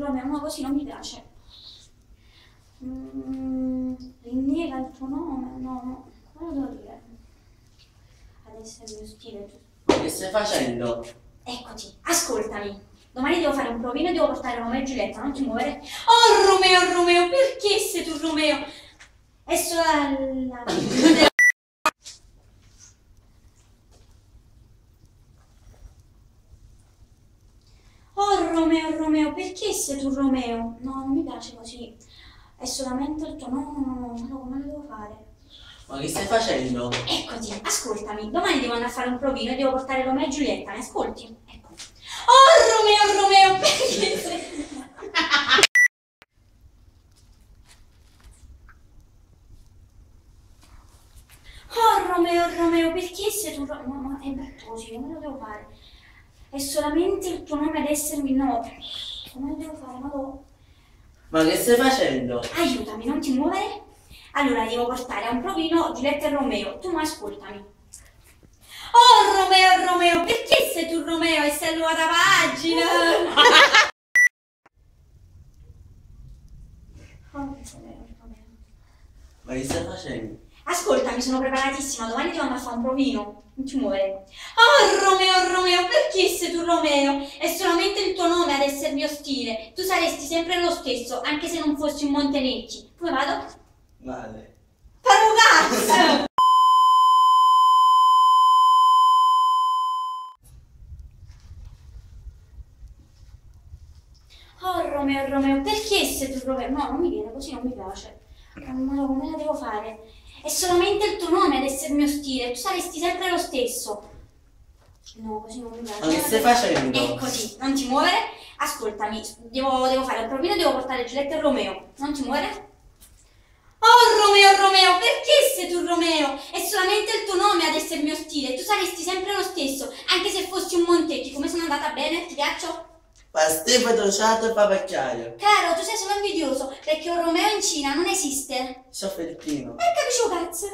Romeo, no, così non mi piace. Rinnega il tuo nome, no, come lo devo dire? Adesso è il mio stile. Ma che stai facendo? Eccoti, ascoltami. Domani devo fare un provino e devo portare Romeo e Giulietta, non ti muovere. Oh Romeo, Romeo, perché sei tu Romeo? È solo la... Oh Romeo, Romeo, perché sei tu Romeo? No, non mi piace così. È solamente il tuo... No, come lo devo fare? Ma che stai facendo? Eccoti, ascoltami. Domani devo andare a fare un provino e devo portare Romeo e Giulietta, mi ascolti? Ecco. Oh Romeo, Romeo, perché sei... Oh Romeo, Romeo, perché sei tu... Ma è brutto così, come lo devo fare? È solamente il tuo nome ad essermi... No, come lo devo fare? Ma che stai facendo? Aiutami, non ti muovere. Allora devo portare a un provino Giulietta e Romeo, tu mi ascoltami. Oh Romeo, Romeo, perché sei tu Romeo e sei nuova pagina? Oh Romeo, Romeo. Ma che stai facendo? Ascoltami, sono preparatissima, domani devo andare a fare un provino, non ti muovere. Oh Romeo, Romeo, perché sei tu Romeo? È solamente il tuo nome ad essermi ostile, tu saresti sempre lo stesso, anche se non fossi un Montenecchi. Come vado? Male. Fare un cazzo! Oh Romeo, Romeo, perché sei tu Romeo? No, non mi viene così, non mi piace. Ma come la devo fare? È solamente il tuo nome ad essermi ostile, tu saresti sempre lo stesso. No, così non mi piace. Ma che stai facendo? Eccoti, non ti muovere. Ascoltami, devo fare il provino e devo portare Giulietta e Romeo. Non ti muovere. Oh Romeo, Romeo, perché sei tu Romeo? È solamente il tuo nome ad essermi ostile, tu saresti sempre lo stesso, anche se fossi un Montecchi. Come sono andata bene? Ti piaccio? Pastifo trociato e papacchiaio. Caro, tu sei solo invidioso, perché un Romeo in Cina non esiste. Sono filippino. Capisci un cazzo?